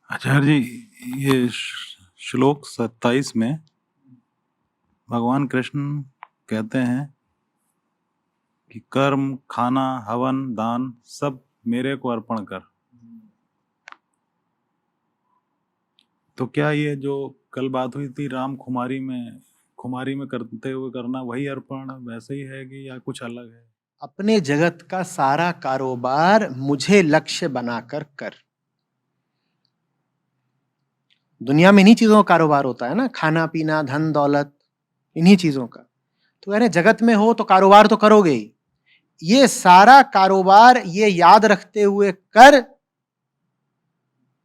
आचार्य जी, ये श्लोक 27 में भगवान कृष्ण कहते हैं कि कर्म, खाना, हवन, दान सब मेरे को अर्पण कर। तो क्या ये जो कल बात हुई थी राम खुमारी में करते हुए करना, वही अर्पण वैसे ही है कि या कुछ अलग है? अपने जगत का सारा कारोबार मुझे लक्ष्य बनाकर कर। दुनिया में इन्हीं चीजों का कारोबार होता है ना, खाना पीना, धन दौलत, इन्हीं चीजों का। तो यानी जगत में हो तो कारोबार तो करोगे ही। ये सारा कारोबार ये याद रखते हुए कर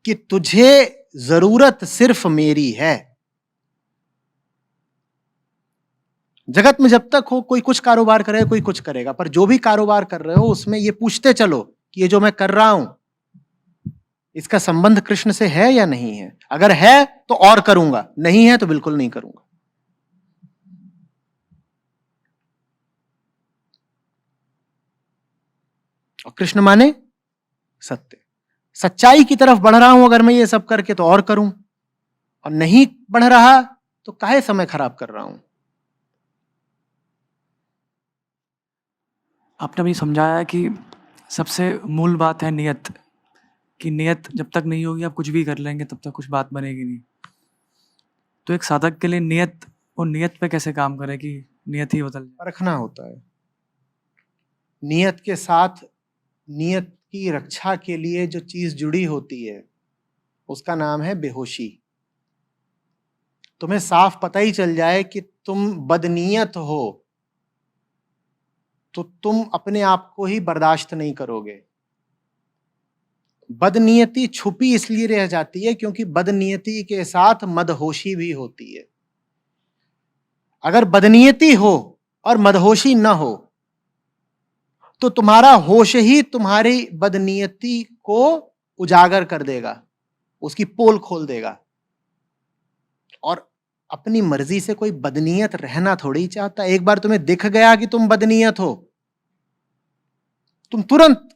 कि तुझे जरूरत सिर्फ मेरी है। जगत में जब तक हो, कोई कुछ कारोबार करे, कोई कुछ करेगा, पर जो भी कारोबार कर रहे हो उसमें ये पूछते चलो कि ये जो मैं कर रहा हूं इसका संबंध कृष्ण से है या नहीं है। अगर है तो और करूंगा, नहीं है तो बिल्कुल नहीं करूंगा। और कृष्ण माने सत्य, सच्चाई की तरफ बढ़ रहा हूं अगर मैं ये सब करके तो और करूं, और नहीं बढ़ रहा तो काहे समय खराब कर रहा हूं। आपने अभी समझाया कि सबसे मूल बात है नियत, कि नियत जब तक नहीं होगी आप कुछ भी कर लेंगे तब तक कुछ बात बनेगी नहीं। तो एक साधक के लिए नियत और नियत पे कैसे काम करे कि नियत ही बदल जाए? रखना होता है नियत के साथ। नियत की रक्षा के लिए जो चीज जुड़ी होती है उसका नाम है बेहोशी। तुम्हें साफ पता ही चल जाए कि तुम बदनीयत हो तो तुम अपने आप को ही बर्दाश्त नहीं करोगे। बदनीयती छुपी इसलिए रह जाती है क्योंकि बदनीयती के साथ मदहोशी भी होती है। अगर बदनीयती हो और मदहोशी न हो तो तुम्हारा होश ही तुम्हारी बदनीयती को उजागर कर देगा, उसकी पोल खोल देगा। और अपनी मर्जी से कोई बदनीयत रहना थोड़ी चाहता। एक बार तुम्हें दिख गया कि तुम बदनीयत हो, तुम तुरंत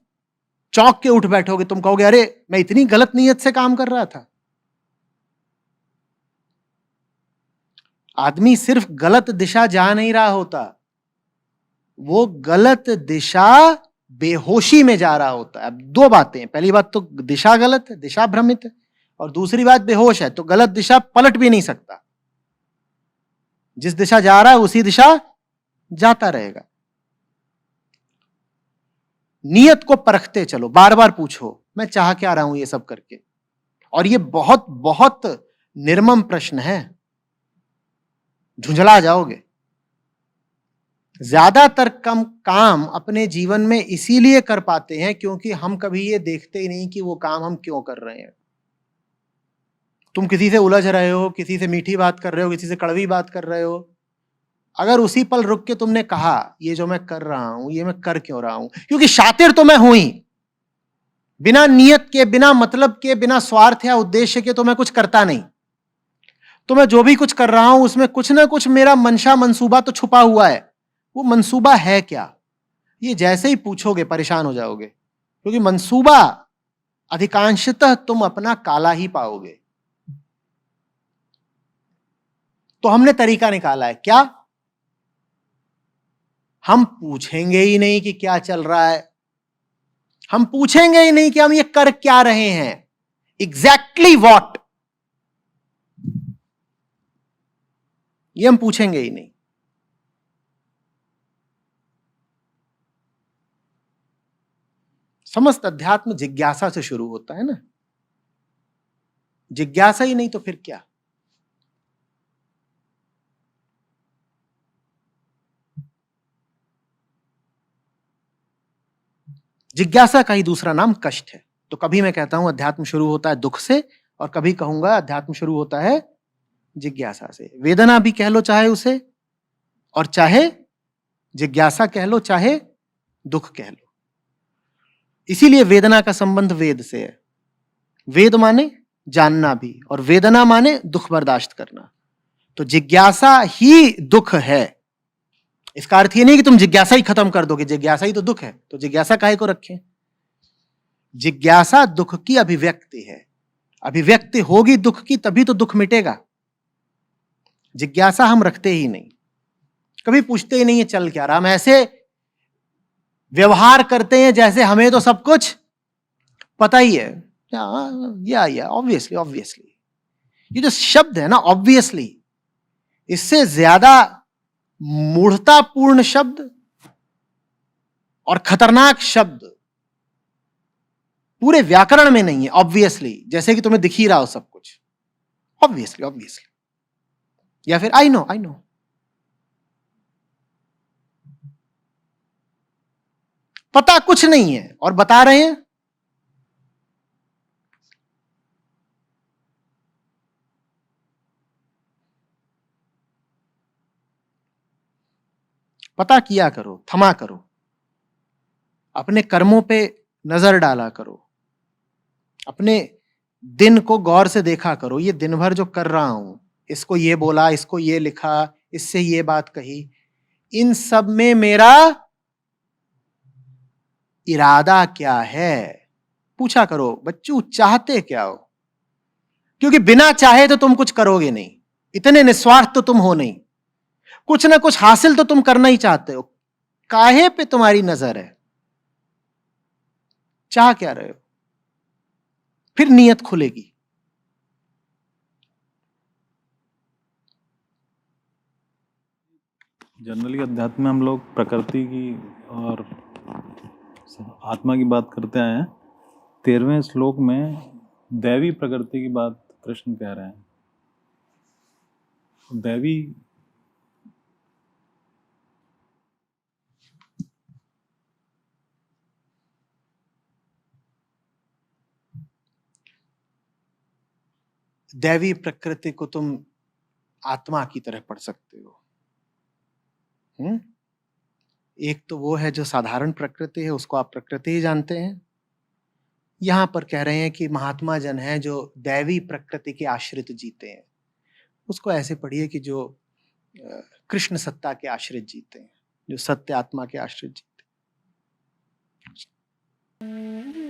चौंक के उठ बैठोगे। तुम कहोगे अरे मैं इतनी गलत नीयत से काम कर रहा था। आदमी सिर्फ गलत दिशा जा नहीं रहा होता, वो गलत दिशा बेहोशी में जा रहा होता है। अब दो बातें हैं, पहली बात तो दिशा गलत है, दिशा भ्रमित है, और दूसरी बात बेहोश है। तो गलत दिशा पलट भी नहीं सकता, जिस दिशा जा रहा है उसी दिशा जाता रहेगा। नियत को परखते चलो, बार बार पूछो मैं चाह क्या रहा हूं ये सब करके। और ये बहुत बहुत निर्मम प्रश्न है, झुंझला जाओगे। ज्यादातर कम काम अपने जीवन में इसीलिए कर पाते हैं क्योंकि हम कभी ये देखते ही नहीं कि वो काम हम क्यों कर रहे हैं। तुम किसी से उलझ रहे हो, किसी से मीठी बात कर रहे हो, किसी से कड़वी बात कर रहे हो, अगर उसी पल रुक के तुमने कहा ये जो मैं कर रहा हूं ये मैं कर क्यों रहा हूं, क्योंकि शातिर तो मैं हूं ही। बिना नियत के, बिना मतलब के, बिना स्वार्थ या उद्देश्य के तो मैं कुछ करता नहीं। तो मैं जो भी कुछ कर रहा हूं उसमें कुछ ना कुछ मेरा मंशा मंसूबा तो छुपा हुआ है। वो मंसूबा है क्या, ये जैसे ही पूछोगे परेशान हो जाओगे, क्योंकि मंसूबा अधिकांशतः तुम अपना काला ही पाओगे। तो हमने तरीका निकाला है क्या, हम पूछेंगे ही नहीं कि क्या चल रहा है, हम पूछेंगे ही नहीं कि हम ये कर क्या रहे हैं, एग्जैक्टली व्हाट, ये हम पूछेंगे ही नहीं। समस्त अध्यात्म जिज्ञासा से शुरू होता है ना। जिज्ञासा ही नहीं तो फिर क्या। जिज्ञासा का ही दूसरा नाम कष्ट है। तो कभी मैं कहता हूं अध्यात्म शुरू होता है दुख से, और कभी कहूंगा अध्यात्म शुरू होता है जिज्ञासा से। वेदना भी कह लो चाहे उसे, और चाहे जिज्ञासा कह लो, चाहे दुख कह लो। इसीलिए वेदना का संबंध वेद से है। वेद माने जानना भी, और वेदना माने दुख बर्दाश्त करना। तो जिज्ञासा ही दुख है। इसका अर्थ ये नहीं कि तुम जिज्ञासा ही खत्म कर दोगे, जिज्ञासा ही तो दुख है, तो जिज्ञासा काहे को रखें। जिज्ञासा दुख की अभिव्यक्ति है। अभिव्यक्ति होगी दुख की तभी तो दुख मिटेगा। जिज्ञासा हम रखते ही नहीं, कभी पूछते ही नहीं है चल क्या रहा, हम ऐसे व्यवहार करते हैं जैसे हमें तो सब कुछ पता ही है। या ऑब्वियसली ऑब्वियसली, ये जो शब्द है ना ऑब्वियसली, इससे ज्यादा मूढ़तापूर्ण शब्द और खतरनाक शब्द पूरे व्याकरण में नहीं है। ऑब्वियसली, जैसे कि तुम्हें दिख ही रहा हो सब कुछ, ऑब्वियसली ऑब्वियसली, या फिर आई नो पता कुछ नहीं है और बता रहे हैं। पता किया करो, थमा करो, अपने कर्मों पे नजर डाला करो, अपने दिन को गौर से देखा करो। ये दिन भर जो कर रहा हूं, इसको ये बोला, इसको ये लिखा, इससे ये बात कही, इन सब में मेरा इरादा क्या है? पूछा करो बच्चों, चाहते क्या हो? क्योंकि बिना चाहे तो तुम कुछ करोगे नहीं, इतने निस्वार्थ तो तुम हो नहीं, कुछ ना कुछ हासिल तो तुम करना ही चाहते हो। काहे पे तुम्हारी नजर है? चाह क्या रहे हो? फिर नीयत खुलेगी। जनरली अध्यात्म में हम लोग प्रकृति की और आत्मा की बात करते आए हैं। 13वें श्लोक में दैवी प्रकृति की बात कृष्ण कह रहे हैं। दैवी दैवी प्रकृति को तुम आत्मा की तरह पढ़ सकते हो। एक तो वो है जो साधारण प्रकृति है, उसको आप प्रकृति ही जानते हैं। यहां पर कह रहे हैं कि महात्मा जन है जो दैवी प्रकृति के आश्रित जीते हैं, उसको ऐसे पढ़िए कि जो कृष्ण सत्ता के आश्रित जीते हैं, जो सत्य आत्मा के आश्रित जीते हैं।